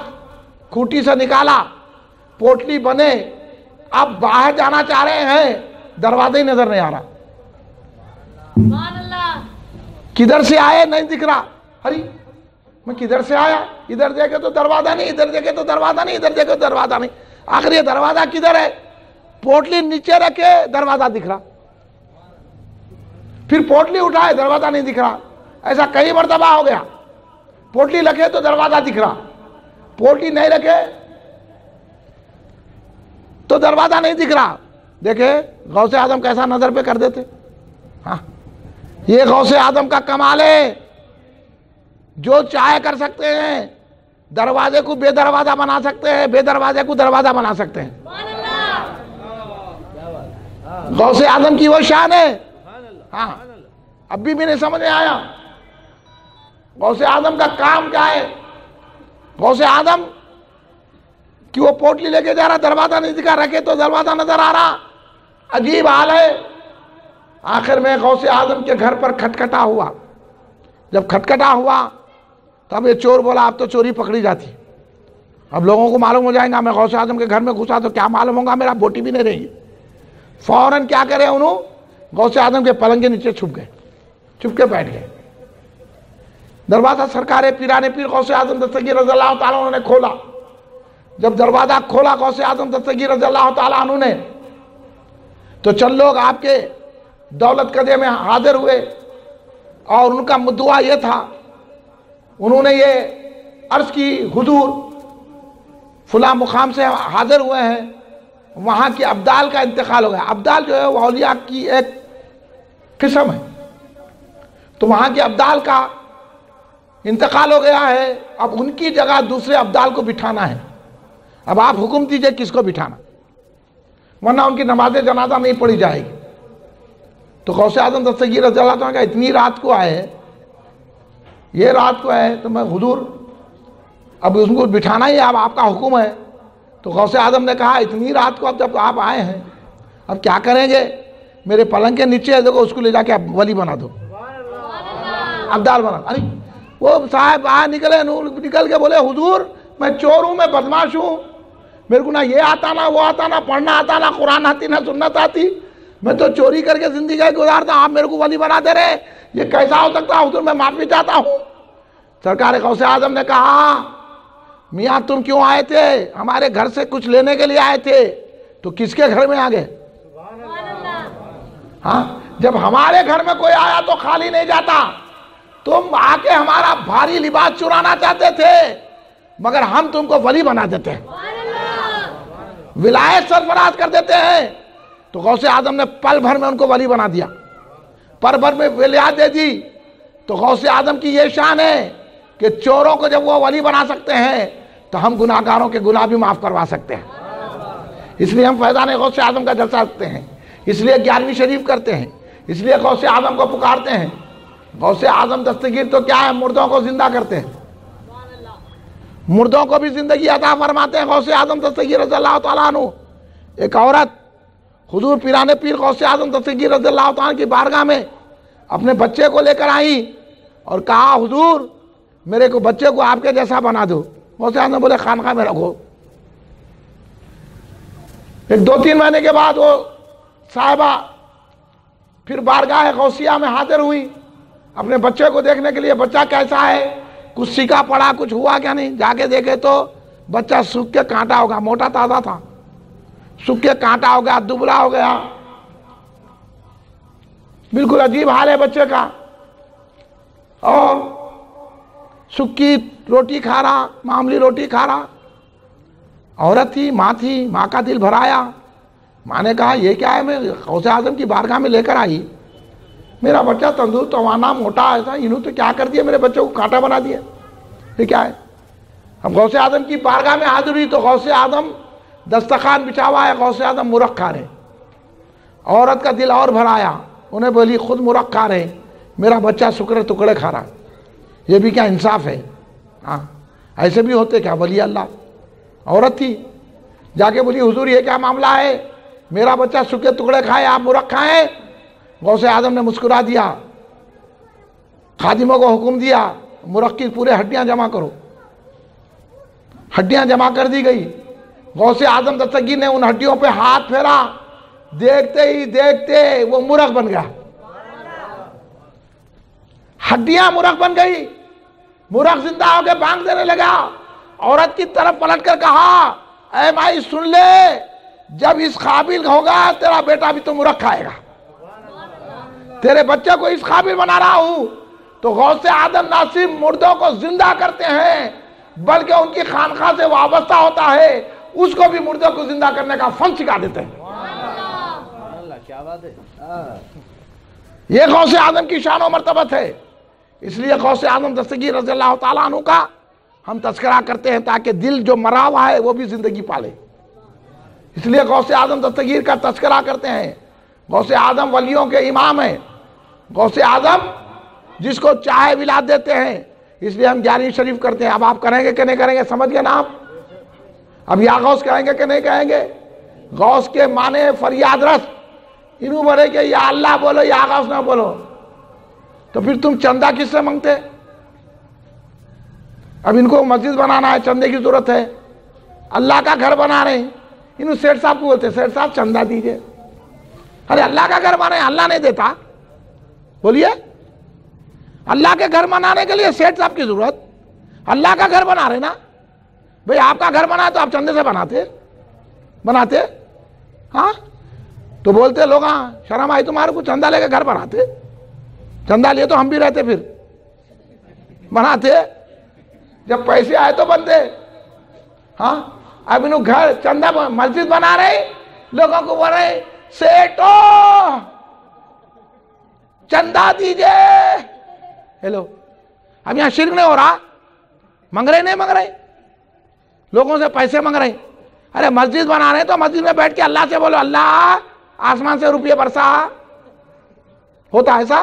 کھوٹی سے نکالا, پوٹلی بنے. اب باہر جانا چاہ رہے ہیں, دروازہ ہی نظر نہیں آ رہا. کدھر سے آئے نہیں دکھ رہا. ارے میں کدھر سے آیا, ادھر دیکھے تو دروازہ نہیں, ادھر دیکھے تو دروازہ نہیں, ادھر دیکھے تو دروازہ نہیں. آخر یہ دروازہ کدھر ہے؟ پوٹلی نیچے رکھے دروازہ دکھ رہا, پھر پوٹلی اٹھائے دروازہ نہیں دکھ رہا. ایسا کئی مرتبہ ہو گیا. پوٹلی رکھے تو دروازہ دکھ رہا, پوٹلی نہیں رکھے تو دروازہ نہیں دکھ رہا. دیکھے غوث اعظم کیسا نظر پہ کر دیتے. ہاں یہ غوث اعظم کا کمال ہے, جو چاہے کر سکتے ہیں. دروازے کو بے دروازہ بنا سکتے ہیں, بے دروازے کو دروازہ بنا سکتے ہیں. غوث اعظم کی وہ شان ہے. ہاں اب بھی نہیں سمجھ میں آیا. غوث اعظم کا کام کیا ہے؟ غوث اعظم کہ وہ پوٹلی لے کے جا رہا، دروازہ نہیں دکھا، رکھے تو دروازہ نظر آ رہا، عجیب حال ہے۔ آخر میں غوث اعظم کے گھر پر کھٹکھٹا ہوا، جب کھٹکھٹا ہوا تب یہ چور بولا اب تو چوری پکڑی جاتی، اب لوگوں کو معلوم ہو جائے گا میں غوث اعظم کے گھر میں گھسا تو کیا معلوم ہوگا، میرا بوٹی بھی نہیں رہے گی۔ فوراً کیا کرے انہوں، غوث اعظم کے پلنگ کے نیچے چھپ گئے، چھپ کے بیٹھ گئے۔ دروازہ سرکار پیران پیر غوث اعظم دستگیر رضی اللہ تعالیٰ عنہ نے کھولا۔ جب دروازہ کھولا غوث اعظم دستگیر رضی اللہ تعالیٰ عنہ نے تو چند لوگ آپ کے دولت قدے میں حاضر ہوئے، اور ان کا مدعا یہ تھا، انہوں نے یہ عرض کی حضور فلاں مقام سے حاضر ہوئے ہیں، وہاں کی ابدال کا انتقال ہو گیا۔ ابدال جو ہے وہ اولیاء کی ایک قسم ہے، تو وہاں کے ابدال کا انتقال ہو گیا ہے، اب ان کی جگہ دوسرے ابدال کو بٹھانا ہے، اب آپ حکم دیجئے کس کو بٹھانا، ورنہ ان کی نماز جنازہ نہیں پڑھی جائے گی۔ تو غوث اعظم دستگیر رضی اللہ تعالیٰ کا اتنی رات کو آئے، یہ رات کو آئے تو میں حضور اب اس کو بٹھانا ہی اب آپ کا حکم ہے۔ تو غوث اعظم نے کہا اتنی رات کو اب جب آپ آئے ہیں اب کیا کریں گے، میرے پلنگ کے نیچے دیکھو اس کو لے جا کے اب ولی بنا دو، ابدال بنا۔ ارے وہ صاحب باہر نکل کے بولے حضور میں چور ہوں، میں بدماش ہوں، میرے کو نہ یہ آتا نہ وہ آتا، نہ پڑھنا آتا، نہ قرآن آتی، نہ سنت آتی، میں تو چوری کر کے زندگی گزارتا، آپ میرے کو ولی بنا دے رہے، یہ کیسا ہو سکتا حضور، میں معافی چاہتا ہوں۔ سرکار غوث اعظم نے کہا میاں تم کیوں آئے تھے، ہمارے گھر سے کچھ لینے کے لیے آئے تھے، تو کس کے گھر میں آ گئے؟ ہاں جب ہمارے گھر میں کوئی آیا تو خالی نہیں جاتا، تم آ کے ہمارا بھاری لباس چرانا چاہتے تھے مگر ہم تم کو ولی بنا دیتے ہیں، ولایت سرفراز کر دیتے ہیں۔ تو غوث اعظم نے پل بھر میں ان کو ولی بنا دیا، پل بھر میں ولایت دے دی۔ تو غوث اعظم کی یہ شان ہے کہ چوروں کو جب وہ ولی بنا سکتے ہیں تو ہم گناہگاروں کے گناہ بھی معاف کروا سکتے ہیں۔ اس لیے ہم فیضان غوث اعظم کا جلسہ رکھتے ہیں، اس لیے 11ویں شریف کرتے ہیں، اس لیے غوث اعظم کو پکارتے ہیں۔ غوث اعظم دستگیر تو کیا ہے، مردوں کو زندہ کرتے ہیں، مردوں کو بھی زندگی عطا فرماتے ہیں غوث اعظم دستگیر رضی اللہ تعالیٰ عنہ۔ ایک عورت حضور پیران پیر غوث اعظم دستگیر رضی اللہ تعالیٰ کی بارگاہ میں اپنے بچے کو لے کر آئی اور کہا حضور میرے کو بچے کو آپ کے جیسا بنا دو۔ غوث اعظم بولے خانقاہ میں رکھو۔ ایک 2-3 مہینے کے بعد وہ صاحبہ پھر بارگاہ غوثیہ میں حاضر ہوئی اپنے بچے کو دیکھنے کے لیے، بچہ کیسا ہے، کچھ سیکھا پڑا، کچھ ہوا کیا نہیں۔ جا کے دیکھے تو بچہ سوکھ کے کانٹا ہو گیا، موٹا تازہ تھا، سوکھ کے کانٹا ہو گیا، دبلا ہو گیا، بالکل عجیب حال ہے بچے کا، اور سکی روٹی کھا رہا، معمولی روٹی کھا رہا۔ عورت تھی، ماں کا دل بھرایا۔ ماں نے کہا یہ کیا ہے، میں غوث اعظم کی بارگاہ میں لے کر آئی، میرا بچہ تندور توانا موٹا ایسا، انہوں تو کیا کر دیا، میرے بچے کو کانٹا بنا دیا، یہ کیا ہے۔ اب غوث اعظم کی بارگاہ میں حاضر ہوئی تو غوث اعظم دسترخوان بچھا ہوا ہے، غوث اعظم مرغ کھا رہے۔ عورت کا دل اور بھرایا، انہیں بولی خود مرغ کھا رہے، میرا بچہ سکڑے ٹکڑے کھا رہا، یہ بھی کیا انصاف ہے؟ ہاں ایسے بھی ہوتے کیا ولی اللہ؟ عورت تھی، جا کے بولی حضور یہ کیا معاملہ ہے، میرا بچہ سکے ٹکڑے کھائے، آپ مرغ کھائیں۔ غوث اعظم نے مسکرا دیا، خادموں کو حکم دیا مرغ کی پورے ہڈیاں جمع کرو۔ ہڈیاں جمع کر دی گئی۔ غوث اعظم دستگیر نے ان ہڈیوں پہ ہاتھ پھیرا، دیکھتے ہی دیکھتے وہ مرغ بن گیا، ہڈیاں مرغ بن گئی، مرغ زندہ ہو کے بانگ دینے لگا۔ عورت کی طرف پلٹ کر کہا اے مائی سن لے، جب اس قابل ہوگا تیرا بیٹا بھی تو مرغ کھائے گا، تیرے بچے کو اس قابل بنا رہا ہوں۔ تو غوث اعظم نہ صرف مردوں کو زندہ کرتے ہیں بلکہ ان کی خانقاہ سے وابستہ ہوتا ہے اس کو بھی مردوں کو زندہ کرنے کا فن سکھا دیتے ہیں۔ کیا بات ہے، یہ غوث اعظم کی شان و مرتبت ہے۔ اس لیے غوث اعظم دستگیر رضی اللہ تعالیٰ عنہ کا ہم تذکرہ کرتے ہیں تاکہ دل جو مرا ہوا ہے وہ بھی زندگی پالے۔ اس لیے غوث اعظم دستگیر کا تذکرہ کرتے ہیں۔ غوث اعظم ولیوں کے امام ہیں، غوث اعظم جس کو چاہے ولایت دیتے ہیں، اس لیے ہم 11ویں شریف کرتے ہیں. اب آپ کریں گے کہ نہیں کریں گے؟ سمجھ گئے نا آپ؟ اب یا غوث کہیں گے کہ نہیں کہیں گے؟ غوث کے معنی فریاد رس. انہوں بولے کہ یا اللہ بولو یا غوث نہ بولو. تو پھر تم چندہ کس سے مانگتے؟ اب ان کو مسجد بنانا ہے، چندے کی ضرورت ہے. اللہ کا گھر بنا رہے ہیں، انہوں سیٹھ صاحب کو بولتے سیٹھ صاحب چندہ دیجئے. ارے اللہ کا گھر بنا ہے، اللہ نہیں دیتا؟ بولیے، اللہ کے گھر بنانے کے لیے سیٹھ صاحب کی ضرورت؟ اللہ کا گھر بنا رہے نا بھئی. آپ کا گھر بنا ہے تو آپ چندے سے بناتے ہاں؟ تو بولتے لوگ ہاں شرم آئی تمہارے کو، چندہ لے کے گھر بناتے. چندہ لیے تو ہم بھی رہتے، پھر بناتے. جب پیسے آئے تو بنتے. ہاں اب انہوں گھر چندہ مسجد بنا رہے، لوگوں کو بول رہے سیٹو چندہ دیجئے. ہیلو، اب یہاں شرک نہیں ہو رہا؟ مانگ رہے لوگوں سے پیسے مانگ رہے. ارے مسجد بنا رہے ہیں تو مسجد میں بیٹھ کے اللہ سے بولو اللہ آسمان سے روپیے برسا. ہوتا ایسا؟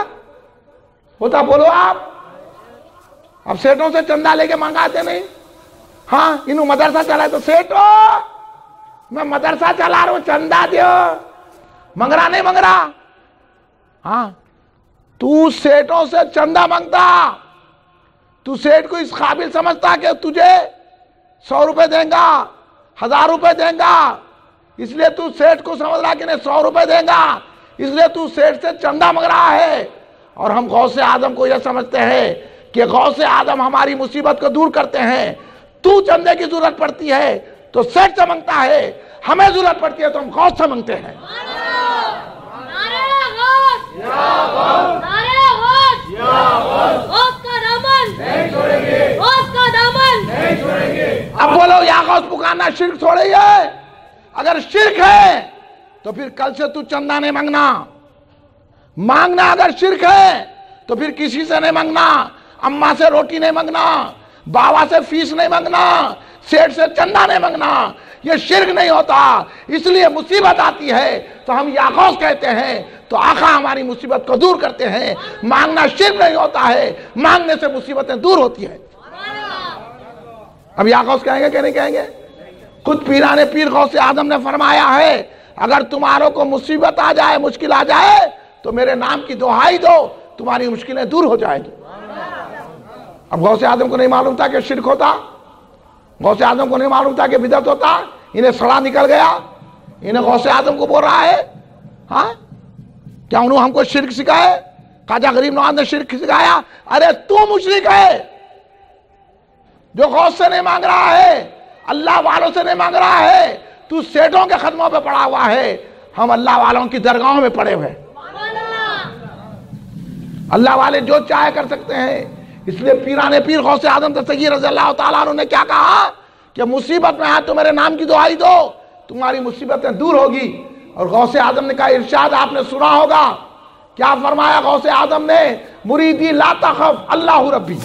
ہوتا؟ بولو آپ. اب سیٹوں سے چندہ لے کے منگاتے نہیں. ہاں انہوں مدرسہ چلائے تو سیٹو میں مدرسہ چلا رہا ہوں چندہ دیو. منگ رہا. ہاں تو سیٹوں سے چندہ مانگتا، تو سیٹ کو اس قابل سمجھتا کہ تجھے 100 روپے دیں گا، 1000 روپے دیں گا، اس لیے تو سیٹ کو سمجھ رہا کہ نہیں 100 روپے دیں گا، اس لیے تو سیٹ سے چندہ مانگ رہا ہے. اور ہم غوث اعظم کو یہ سمجھتے ہیں کہ غوث اعظم ہماری مصیبت کو دور کرتے ہیں. تو چندے کی ضرورت پڑتی ہے تو سیٹ سے مانگتا ہے، ہمیں ضرورت پڑتی ہے تو ہم غوث سے مانگتے ہیں. اب بولو یا غوث پکارنا شرک تھوڑے ہی ہے؟ اگر شرک ہے تو پھر کل سے تو چندہ نہیں مانگنا. اگر شرک ہے تو پھر کسی سے نہیں مانگنا. اماں سے روٹی نہیں مانگنا، بابا سے فیس نہیں مانگنا، سیٹ سے چندہ نہیں مانگنا. یہ شرک نہیں ہوتا. اس لیے مصیبت آتی ہے تو ہم یا غوث کہتے ہیں تو آقا ہماری مصیبت کو دور کرتے ہیں. مانگنا شرک نہیں ہوتا ہے، مانگنے سے مصیبتیں دور ہوتی ہیں. اب یا غوث کہیں گے کہ نہیں کہیں گے؟ خود پیران پیر غوث اعظم نے فرمایا ہے اگر تمہاروں کو مصیبت آ جائے، مشکل آ جائے تو میرے نام کی دعائی دو، تمہاری مشکلیں دور ہو جائیں گی. اب غوث اعظم کو نہیں معلوم تھا کہ شرک ہوتا؟ غوث اعظم کو نہیں معلوم تھا کہ بدعت ہوتا؟ انہیں سڑا نکل گیا، انہیں غوث اعظم کو بول رہا ہے. ہاں کیا انہوں ہم کو شرک سکھائے؟ خواجہ غریب نواز نے شرک سکھایا؟ ارے تو مشرک ہے جو غوث سے نہیں مانگ رہا ہے، اللہ والوں سے نہیں مانگ رہا ہے. تو سیٹوں کے خدموں پہ پڑا ہوا ہے، ہم اللہ والوں کی درگاہوں میں پڑے ہوئے. اللہ والے جو چاہے کر سکتے ہیں. اس لیے پیران پیر غوث اعظم دستگیر رضی اللہ تعالیٰ عنہ نے کیا کہا کہ مصیبت میں آئے تو میرے نام کی دعائی دو، تمہاری مصیبتیں دور ہوگی. اور غوث اعظم نے کہا، ارشاد آپ نے سنا ہوگا، کیا فرمایا غوث اعظم نے؟ مریدی لا تخف اللہ ربی.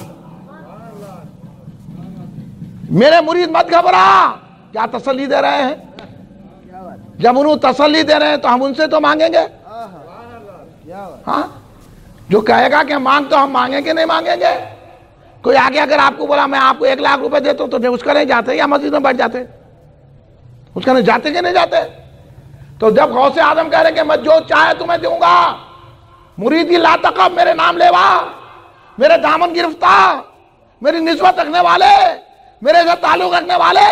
میرے مرید مت گھبرا. کیا تسلی دے رہے ہیں؟ جب انہوں تسلی دے رہے ہیں تو ہم ان سے تو مانگیں گے. ہاں جو کہے گا کہ مانگ تو ہم مانگیں گے نہیں مانگیں گے. کوئی آگے اگر آپ کو بولا میں آپ کو 1 لاکھ روپے دیتا ہوں تو اس کا نہیں جاتے یا مسجد میں بیٹھ جاتے؟ اس کا نہیں جاتے کہ نہیں جاتے؟ تو جب غوث اعظم کہہ رہے کہ میں جو چاہے تمہیں دوں گا، مریدی لا تقب میرے نام لیوا، میرے دامن گرفتا، میری نسبت رکھنے والے، میرے سے تعلق رکھنے والے،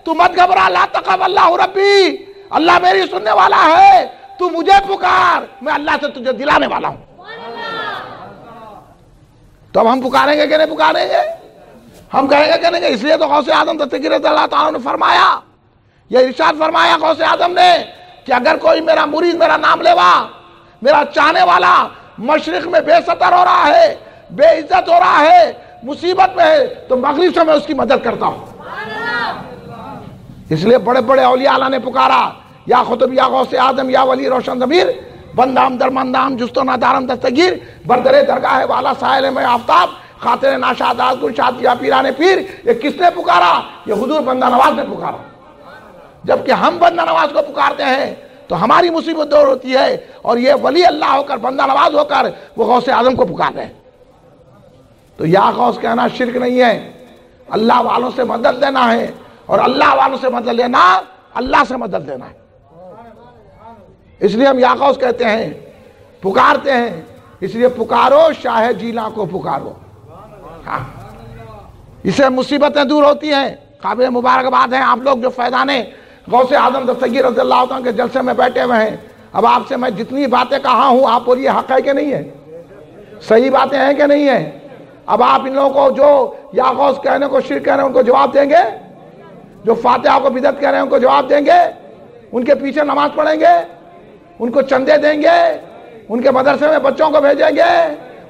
تو مت گھبرا. لا تقب اللہ ربی، اللہ میری سننے والا ہے. تو مجھے پکار، میں اللہ سے تجھے دلانے والا ہوں. تو اب ہم پکاریں گے کہ نہیں پکاریں گے؟ ہم کہیں گے کہ نہیں. اس لیے تو غوث اعظم دستگیر رضی اللہ تعالیٰ نے فرمایا، یہ ارشاد فرمایا غوث اعظم نے کہ اگر کوئی میرا مرید میرا نام لیوا، میرا چاہنے والا مشرق میں بے ستر ہو رہا ہے، بے عزت ہو رہا ہے، مصیبت میں ہے، تو مغرب سے میں اس کی مدد کرتا ہوں. اس لیے بڑے بڑے اولیاء اللہ نے پکارا، یا خطب یا غوث اعظم یا ولی روشن ضمیر، بندام درمندام جستو نادارم دستگیر، بردرے درگاہ والا سائل میں آفتاب، خاطر ناشاد گلشاد یا پیران پیر. یہ کس نے پکارا؟ یہ حضور بندہ نواز نے پکارا. جبکہ ہم بندہ نواز کو پکارتے ہیں تو ہماری مصیبت دور ہوتی ہے، اور یہ ولی اللہ ہو کر بندہ نواز ہو کر وہ غوث اعظم کو پکار رہے ہیں. تو یا غوث کہنا شرک نہیں ہے، اللہ والوں سے مدد لینا ہے، اور اللہ والوں سے مدد لینا اللہ سے مدد لینا ہے۔ اس لیے ہم یا غوث کہتے ہیں، پکارتے ہیں، اس لیے پکارو شاہ جیلاں کو پکارو، ہاں، اسے مصیبتیں دور ہوتی ہیں۔ قابل مبارکباد ہیں آپ لوگ جو فیضان غوث اعظم دستگیر رضی اللہ عنہ کے جلسے میں بیٹھے ہوئے ہیں۔ اب آپ سے میں جتنی باتیں کہا ہوں آپ بولیے حق ہے کہ نہیں ہے، صحیح باتیں ہیں کہ نہیں ہیں؟ اب آپ ان لوگوں کو جو یا غوث کہنے کو شرک کہہ رہے ہیں ان کو جواب دیں گے؟ جو فاتحہ کو بدعت کہہ رہے ہیں ان کو جواب دیں گے؟ ان کے پیچھے نماز پڑھیں گے؟ ان کو چندے دیں گے؟ ان کے مدرسے میں بچوں کو بھیجیں گے؟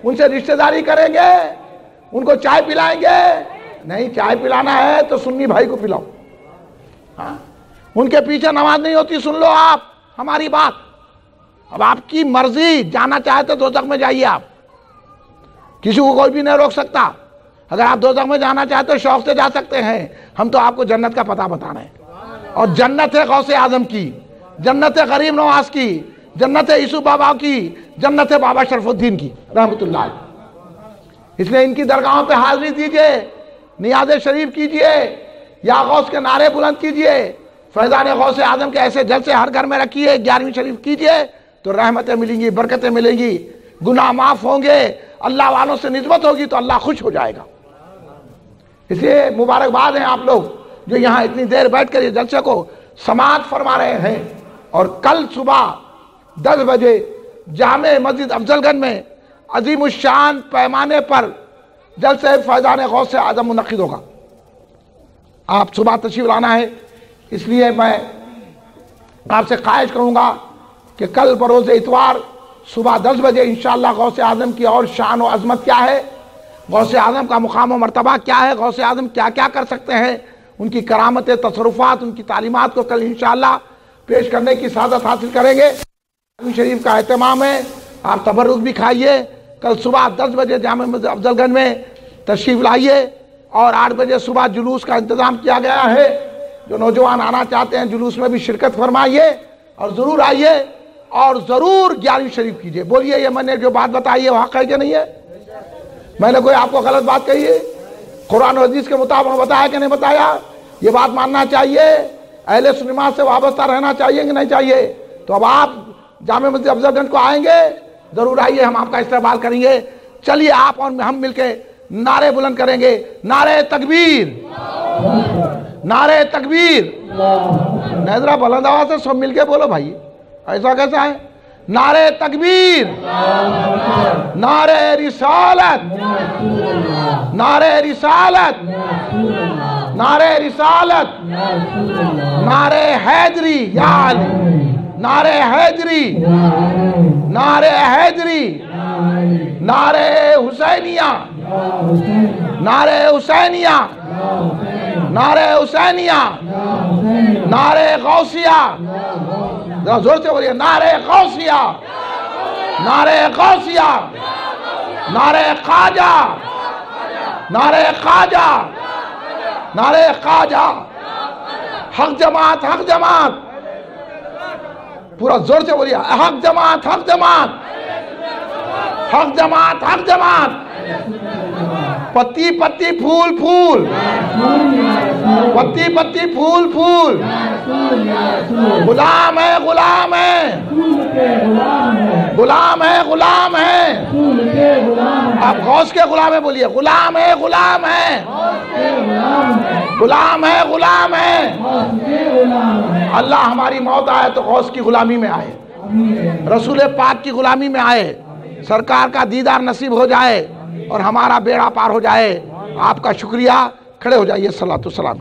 ان سے رشتہ داری کریں گے؟ ان کو چائے پلائیں گے؟ نہیں، چائے پلانا ہے تو سنی بھائی کو پلاؤ، ہاں، ان کے پیچھے نماز نہیں ہوتی۔ سن لو آپ ہماری بات، اب آپ کی مرضی، جانا چاہتے تو دوزخ میں جائیے، آپ کسی کو کوئی بھی نہیں روک سکتا۔ اگر آپ دوزخ میں جانا چاہتے تو شوق سے جا سکتے ہیں، ہم تو آپ کو جنت کا پتہ بتا رہے ہیں، اور جنت ہے غوث اعظم کی، جنت ہے غریب نواز کی، جنت ہے یوسف بابا کی، جنت ہے بابا شرف الدین کی رحمۃ اللہ علیہ۔ اس لیے ان کی درگاہوں پہ حاضری دیجئے، نیاز شریف کیجئے، یا غوث کے نعرے بلند کیجئے، فیضان غوث اعظم کے ایسے جلسے ہر گھر میں رکھیے، 11ویں شریف کیجئے، تو رحمتیں ملیں گی، برکتیں ملیں گی، گناہ معاف ہوں گے، اللہ والوں سے نسبت ہوگی تو اللہ خوش ہو جائے گا۔ اس لیے مبارکباد ہیں آپ لوگ جو یہاں اتنی دیر بیٹھ کر یہ جلسے کو سماعت فرما رہے ہیں، اور کل صبح 10 بجے جامع مسجد افضل گنج میں عظیم الشان پیمانے پر جلسہ فیضان غوث اعظم منعقد ہوگا۔ آپ صبح تشریف لانا ہے، اس لیے میں آپ سے خواہش کروں گا کہ کل بروز اتوار صبح 10 بجے انشاءاللہ غوث اعظم کی اور شان و عظمت کیا ہے، غوث اعظم کا مقام و مرتبہ کیا ہے، غوث اعظم کیا کیا کر سکتے ہیں، ان کی کرامت تصرفات، ان کی تعلیمات کو کل انشاءاللہ پیش کرنے کی سعادت حاصل کریں گے۔ شریف کا اہتمام ہے، آپ تبرک بھی کھائیے، کل صبح 10 بجے جامع مسجد افضل گنج میں تشریف لائیے، اور 8 بجے صبح جلوس کا انتظام کیا گیا ہے۔ جو نوجوان آنا چاہتے ہیں جلوس میں بھی شرکت فرمائیے، اور ضرور آئیے، اور ضرور 11ویں شریف کیجئے۔ بولیے یہ میں نے جو بات بتائی ہے وہ حق ہے کہ نہیں ہے؟ میں نے کوئی آپ کو غلط بات کہی ہے؟ قرآن و حدیث کے مطابق بتایا کہ نہیں بتایا؟ یہ بات ماننا چاہیے، اہل سنت سے وابستہ رہنا چاہیے کہ نہیں چاہیے؟ تو اب آپ جامع مسجد افضل گنج کو آئیں گے، ضرور آئیے، ہم آپ کا استقبال کریں گے۔ چلیے آپ اور ہم مل کے نعرے بلند کریں گے، نعرے تکبیر، نعرے تکبیر، ذرا بلند آواز سے سب مل کے بولو بھائی، ایسا کیسا ہے؟ نعرے تکبیر، نعرے رسالت، نعرے رسالت، نعرے رسالت، نعرے حیدری یا علی، نعرے حیدری، نعرے حیدری، نعرے حسینیہ، نعرے حسینیہ، نعرے حسینیہ، نعرے غوثیہ، ذرا زور سے بولیے، نعرے غوثیہ، نعرے غوثیہ، نعرے خواجہ، نعرے خواجہ، نعرے خواجہ، حق جماعت، حق جماعت، پورا زور سے بولیے، حق جماعت، حق جماعت، حق جماعت، حق جماعت، پتی پتی پھول پھول، پتی پتی پھول پھول، غلام ہے غلام ہے، غلام ہے غلام ہے، آپ غوث کے غلام ہے، بولیے غلام ہے غلام ہے، غلام ہے غلام ہے۔ اللہ ہماری موت آئے تو غوث کی غلامی میں آئے، رسول پاک کی غلامی میں آئے، سرکار کا دیدار نصیب ہو جائے، اور ہمارا بیڑا پار ہو جائے۔ آپ کا شکریہ، کھڑے ہو جائیے، صلوات و سلام۔